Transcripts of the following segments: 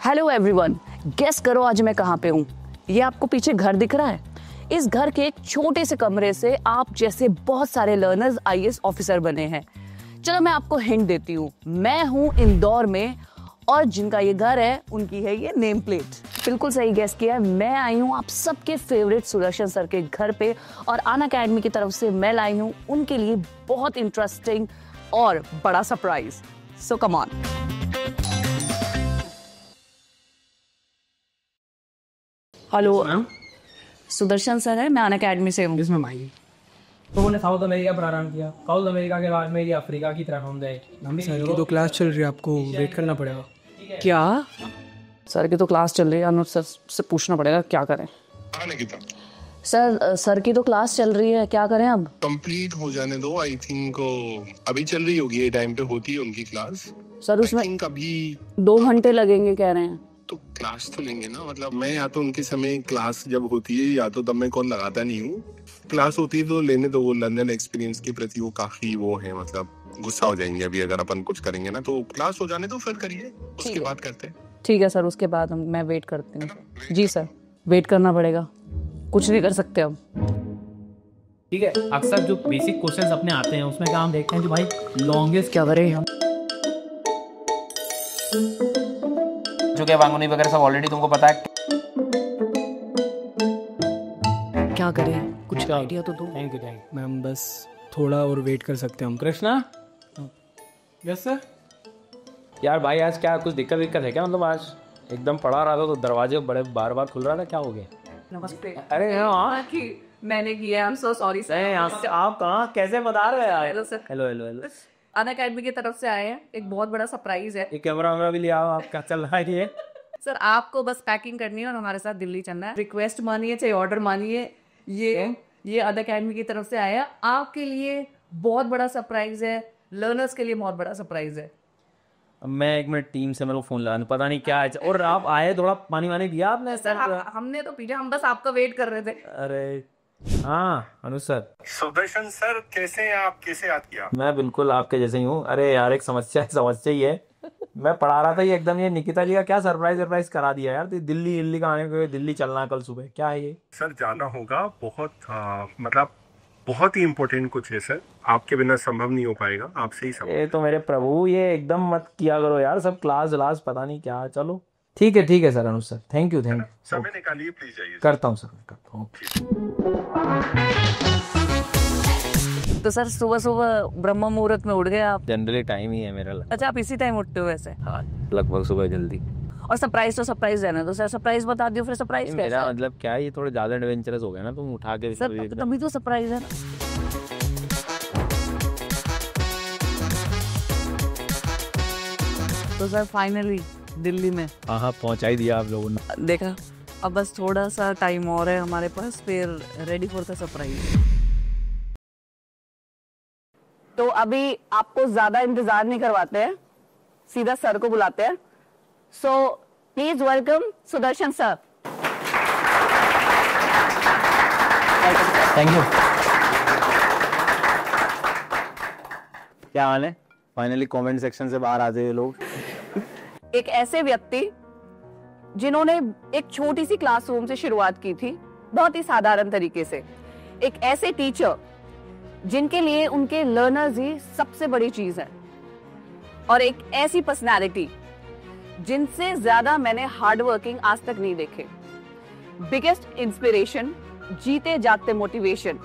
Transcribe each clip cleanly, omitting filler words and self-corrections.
Hello everyone, guess करो आज मैं कहाँ पे हूँ। ये आपको पीछे घर दिख रहा है। इस घर के एक छोटे से कमरे से आप जैसे बहुत सारे लर्नर्स आईएएस ऑफिसर बने हैं। चलो मैं आपको हिंट देती हूँ, मैं हूँ इंदौर में और जिनका ये घर है उनकी है ये नेम प्लेट। बिल्कुल सही गेस किया। मैं आई हूँ आप सबके फेवरेट सुदर्शन सर के घर पे और अनअकैडमी की तरफ से मैं लाई हूँ उनके लिए बहुत इंटरेस्टिंग और बड़ा surprise. So come on. Hello, Sudarshan sir है, मैं अनअकैडमी से हूँ। जिसमें माई तो उन्होंने साउथ अमेरिका पर आराम किया, साउथ अमेरिका के बाद में ये अफ्रीका की तरफ हम गए। सर की तो क्लास चल रही है, आपको वेट करना पड़ेगा। क्या? सर की तो क्लास चल रही है, अनुज सर से पूछना पड़ेगा क्या करें। सर की तो क्लास चल रही है, क्या करें अब? कंप्लीट हो जाने दो। आई थिंक अभी चल रही होगी, ये टाइम पे होती है उनकी क्लास। सर उसमें अभी 2 घंटे लगेंगे कह रहे हैं। तो क्लास तो लेंगे ना, मतलब मैं या तो उनके समय क्लास जब होती है या तो तब मैं कॉल लगाता नहीं हूँ। क्लास होती है तो लेने दो। वो लंदन एक्सपीरियंस के प्रति वो काफी वो है, मतलब गुस्सा हो जाएंगे अभी अगर अपन कुछ करेंगे ना। तो क्लास हो जाने दो, फिर करिए, उसके बाद करते हैं। ठीक है सर, उसके बाद मैं वेट करती हूँ। जी सर, वेट करना पड़ेगा, कुछ नहीं कर सकते अब। ठीक है, अक्सर जो बेसिक क्वेश्चंस अपने आते हैं उसमें क्या हम देखते हैं कि भाई लॉन्गेस्ट क्या करें हम? जो क्या वांगुनी वगैरह सब ऑलरेडी तुमको पता है। क्या करें, कुछ आइडिया तो दो। थैंक यू मैम, बस थोड़ा और वेट कर सकते हैं हम। Krishna, yes sir. यार भाई आज क्या कुछ दिक्कत है क्या? मतलब आज एकदम पढ़ा रहा था तो दरवाजे बड़े बार बार खुल रहा था, क्या हो गया? नमस्ते। अरे हाँ कि मैंने किया, I am so sorry sir. आप कहाँ कैसे बता रहे हैं? Hello sir. Hello hello hello. Unacademy की तरफ से आए हैं, एक बहुत बड़ा सरप्राइज है। ये कैमरा वैमरा भी लिया, आप क्या चल रहा है ये? सर आपको बस पैकिंग करनी है और हमारे साथ दिल्ली चलना है। रिक्वेस्ट मानिए चाहे ऑर्डर मानिए, ये अनअकैडमी की तरफ से आया आपके लिए। बहुत बड़ा सरप्राइज है, लर्नर्स के लिए बहुत बड़ा सरप्राइज है। मैं 1 मिनट टीम से मेरे को फोन लगा, पता नहीं क्या है। और आप आए, थोड़ा पानी वानी दिया आपने? सर हमने तो पीछा, हम बस आपका वेट कर रहे थे। अरे हाँ अनुज सर। सुदर्शन सर कैसे हैं आप, कैसे याद किया? मैं बिल्कुल आपके जैसे ही हूँ। अरे यार एक समस्या ही है। मैं पढ़ा रहा था, ये एकदम ये निकिता जी का क्या सरप्राइज करा दिया यार। तो दिल्ली का आने को, दिल्ली चलना है कल सुबह, क्या है ये? सर जाना होगा, मतलब बहुत ही इम्पोर्टेंट कुछ है सर, आपके बिना संभव नहीं हो पाएगा, आपसे ही संभव। ये तो मेरे प्रभु, ये एकदम मत किया करो यार, सब क्लास पता नहीं क्या। चलो ठीक है sir, Anuj sir, thank you. समय निकालिए प्लीज, जाइए। करता हूँ सर, करता हूँ। तो सर सुबह ब्रह्म मुहूर्त में उठ गए आप? जनरली टाइम ही है मेरा। अच्छा, आप इसी टाइम उठते हो वैसे? हाँ, लगभग सुबह जल्दी। और सरप्राइज तो सरप्राइज रहना, तो सर सरप्राइज बता दियो फिर। सरप्राइज मेरा मतलब क्या है, ये थोड़े ज्यादा एडवेंचरस हो गया ना, तुम उठा के सर तभी तो सरप्राइज है ना। तो सर फाइनली दिल्ली में हाँ पहुंचा ही दिया आप लोगों ने। देखा, अब बस थोड़ा सा टाइम और है हमारे पास, फिर रेडी फॉर द सरप्राइज। तो अभी आपको ज्यादा इंतजार नहीं करवाते हैं, सीधा सर को बुलाते हैं। So please welcome Sudarshan sir. Thank you. क्या हाल है? फाइनली कमेंट सेक्शन से बाहर आते हुए लोग। एक ऐसे व्यक्ति जिन्होंने एक छोटी सी क्लासरूम से शुरुआत की थी, बहुत ही साधारण तरीके से। एक ऐसे टीचर जिनके लिए उनके लर्नर्स ही सबसे बड़ी चीज है। और एक ऐसी पर्सनालिटी जिनसे ज्यादा मैंने हार्ड वर्किंग आज तक नहीं देखे। बिगेस्ट इंस्पिरेशन, जीते जागते मोटिवेशन,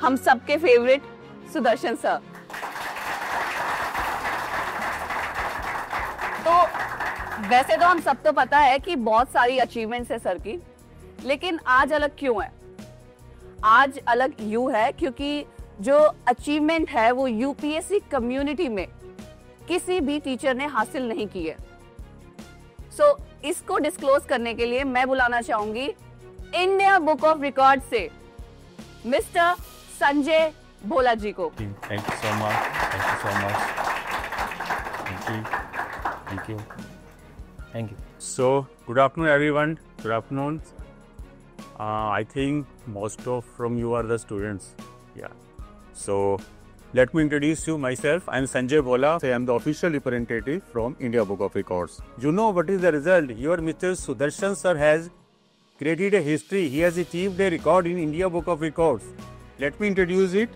हम सबके फेवरेट सुदर्शन सर। तो वैसे तो हम सब तो पता है कि बहुत सारी अचीवमेंट्स है सर की, लेकिन आज अलग क्यों है? आज अलग यूं है क्योंकि जो अचीवमेंट है वो यूपीएससी कम्युनिटी में किसी भी टीचर ने हासिल नहीं की है। सो इसको डिस्क्लोज करने के लिए मैं बुलाना चाहूंगी इंडिया बुक ऑफ रिकॉर्ड से मिस्टर संजय भोला जी को। Thank you so much, thank you so much, thank you. So, good afternoon everyone. Good afternoon. I think most of from you are the students. Yeah. So, Let me introduce you myself. I am Sanjay Bhola. I am the official representative from India Book of Records. You know what is the result? Your Mr. Sudarshan sir has created a history. He has achieved a record in India Book of Records. Let me introduce it.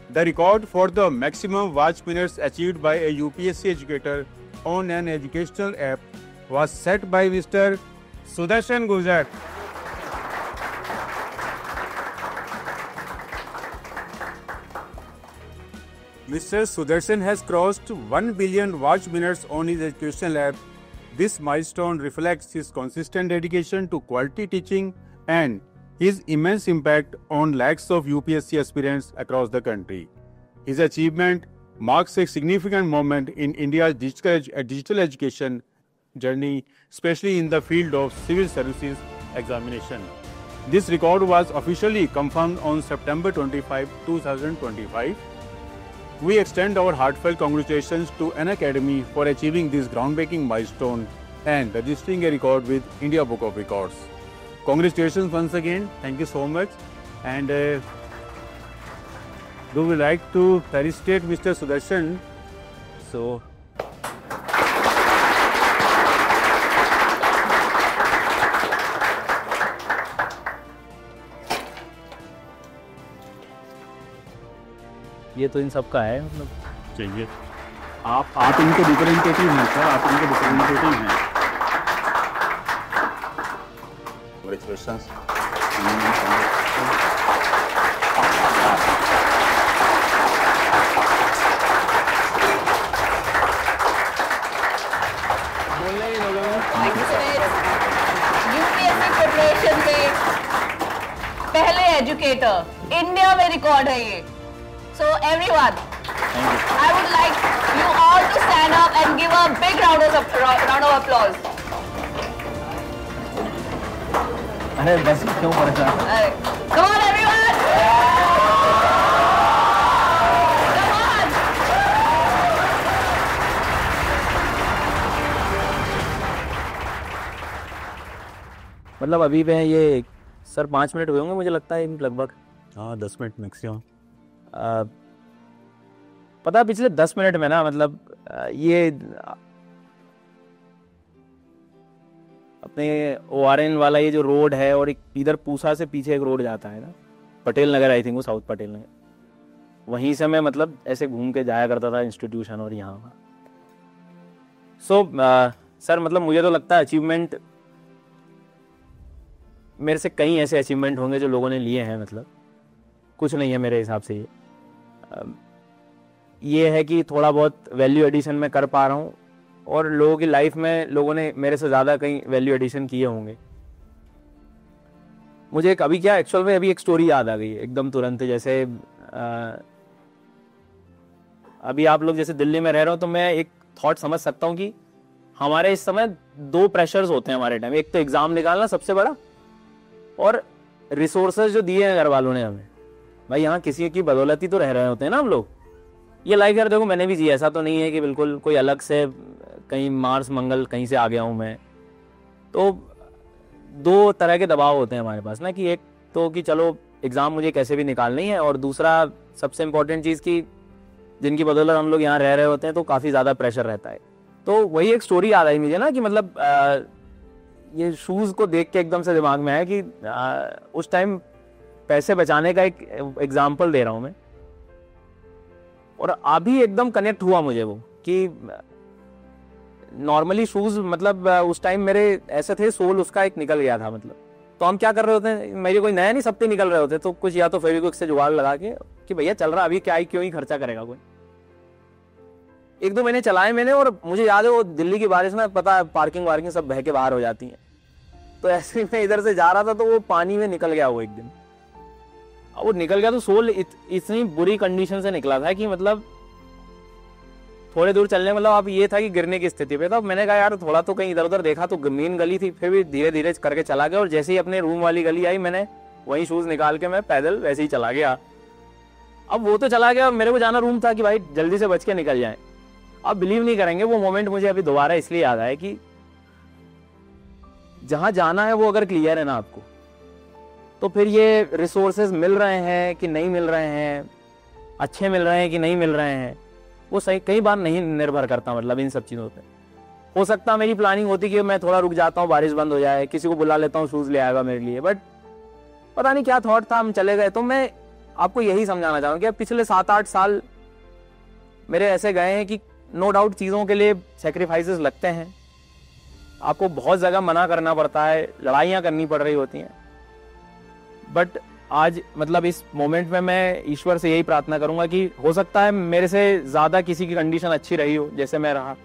The record for the maximum watch minutes achieved by a UPSC educator on an educational app was set by Mr. Sudarshan Gujar. Mr. Sudarshan has crossed 1 billion watch minutes on his educational app. This milestone reflects his consistent dedication to quality teaching and his immense impact on lakhs of UPSC aspirants across the country. His achievement marks a significant moment in India's digital education journey, especially in the field of civil services examination. This record was officially confirmed on September 25, 2025. We extend our heartfelt congratulations to Unacademy for achieving this groundbreaking milestone and registering a record with India Book of Records. Congratulations once again. Thank you so much. And do we like to felicitate Mr. Sudarshan? So. ये तो इन सब का है मतलब चाहिए आप इनके representative हैं सर, आप इनके रिप्रेजेंटेटिव हैं। यूपीएससी प्रिपरेशन में पहले एजुकेटर इंडिया में रिकॉर्ड है ये। So everyone, I would like you all to stand up and give a big round of applause. अरे बस क्यों परेशान? Come on everyone! Come on! मतलब अभी में ये सर 5 मिनट हुए होंगे मुझे लगता है लगभग। हाँ 10 मिनट मैक्सिमम। पता पिछले 10 मिनट में ना मतलब ये अपने ORN वाला ये जो रोड है और एक इधर पूसा से पीछे एक रोड जाता है ना, पटेल नगर, आई थिंक वो साउथ पटेल नगर, वहीं से मैं मतलब ऐसे घूम के जाया करता था इंस्टीट्यूशन और यहाँ। सर मतलब मुझे तो लगता है अचीवमेंट मेरे से कई ऐसे अचीवमेंट होंगे जो लोगों ने लिए हैं, मतलब कुछ नहीं है मेरे हिसाब से। ये है कि थोड़ा बहुत वैल्यू एडिशन में कर पा रहा हूँ और लोगों की लाइफ में लोगों ने मेरे से ज़्यादा कई वैल्यू एडिशन किए होंगे। मुझे एक अभी क्या एक्चुअल में अभी एक स्टोरी याद आ गई है एकदम तुरंत। जैसे अभी आप लोग जैसे दिल्ली में रह रहे हो तो मैं एक थॉट समझ सकता हूँ कि हमारे इस समय 2 प्रेशर्स होते हैं हमारे टाइम। एक तो एग्जाम निकालना सबसे बड़ा, और रिसोर्सेज जो दिए हैं घर वालों ने हमें। भाई यहाँ किसी की बदौलत ही तो रह रहे होते हैं ना हम लोग। ये लाइफ यार देखो मैंने भी जी, ऐसा तो नहीं है कि बिल्कुल कोई अलग से कहीं मार्स मंगल कहीं से आ गया हूँ मैं। तो 2 तरह के दबाव होते हैं हमारे पास ना, कि एक तो कि चलो एग्ज़ाम मुझे कैसे भी निकालनी है, और दूसरा सबसे इम्पोर्टेंट चीज़ कि जिनकी बदौलत हम लोग यहाँ रह रहे होते हैं तो काफ़ी ज़्यादा प्रेशर रहता है। तो वही एक स्टोरी याद आई मुझे ना कि मतलब ये शूज़ को देख के एकदम से दिमाग में आया कि उस टाइम पैसे बचाने का एक एग्जाम्पल दे रहा हूँ मैं, और अभी एकदम कनेक्ट हुआ मुझे वो कि नॉर्मली शूज़ मतलब उस टाइम मेरे ऐसे थे, सोल उसका एक निकल गया था मतलब। तो हम क्या कर रहे होते हैं, मेरे कोई नया नहीं, सब पे निकल रहे होते, तो कुछ या तो फेविक्विक से जुगाड़ लगा के कि भैया चल रहा अभी क्या ही क्यों ही खर्चा करेगा कोई। 1-2 महीने चलाए मैंने, और मुझे याद है वो दिल्ली की बारिश में पता है पार्किंग वार्किंग सब बह के बाहर हो जाती है। तो ऐसे ही मैं इधर से जा रहा था तो वो पानी में निकल गया वो एक दिन। वो निकल गया तो सोल इतनी बुरी कंडीशन से निकला था कि मतलब थोड़े दूर चलने मतलब आप ये था कि गिरने की स्थिति पे था। मैंने कहा यार थोड़ा तो कहीं इधर उधर देखा तो मेन गली थी, फिर भी धीरे धीरे करके चला गया, और जैसे ही अपने रूम वाली गली आई मैंने वही शूज निकाल के मैं पैदल वैसे ही चला गया। अब वो तो चला गया, मेरे को जाना रूम था कि भाई जल्दी से बच के निकल जाए। आप बिलीव नहीं करेंगे वो मोमेंट मुझे अभी दोबारा इसलिए याद आया कि जहां जाना है वो अगर क्लियर है ना आपको, तो फिर ये रिसोर्सेज मिल रहे हैं कि नहीं मिल रहे हैं अच्छे मिल रहे हैं कि नहीं मिल रहे हैं, वो सही कई बार नहीं निर्भर करता मतलब इन सब चीज़ों पे। हो सकता है मेरी प्लानिंग होती कि मैं थोड़ा रुक जाता हूँ, बारिश बंद हो जाए, किसी को बुला लेता हूँ, शूज़ ले आएगा मेरे लिए, बट पता नहीं क्या थॉट था, हम चले गए। तो मैं आपको यही समझाना चाहूँगा कि पिछले 7-8 साल मेरे ऐसे गए हैं कि नो डाउट चीज़ों के लिए सेक्रीफाइसेस लगते हैं, आपको बहुत जगह मना करना पड़ता है, लड़ाइयाँ करनी पड़ रही होती हैं, बट आज मतलब इस मोमेंट में मैं ईश्वर से यही प्रार्थना करूंगा कि हो सकता है मेरे से ज़्यादा किसी की कंडीशन अच्छी रही हो जैसे मैं रहा,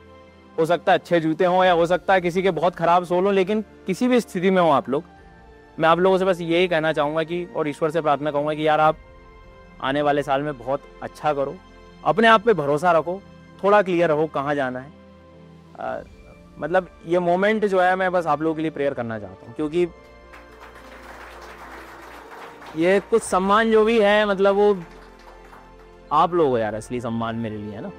हो सकता है अच्छे जूते हों या हो सकता है किसी के बहुत ख़राब सोल हो, लेकिन किसी भी स्थिति में हो आप लोग, मैं आप लोगों से बस यही कहना चाहूँगा कि और ईश्वर से प्रार्थना करूँगा कि यार आप आने वाले साल में बहुत अच्छा करो, अपने आप पे भरोसा रखो, थोड़ा क्लियर रहो कहाँ जाना है। मतलब ये मोमेंट जो है मैं बस आप लोगों के लिए प्रेयर करना चाहता हूँ, क्योंकि ये कुछ सम्मान जो भी है मतलब वो आप लोग हो यार, असली सम्मान मेरे लिए है ना।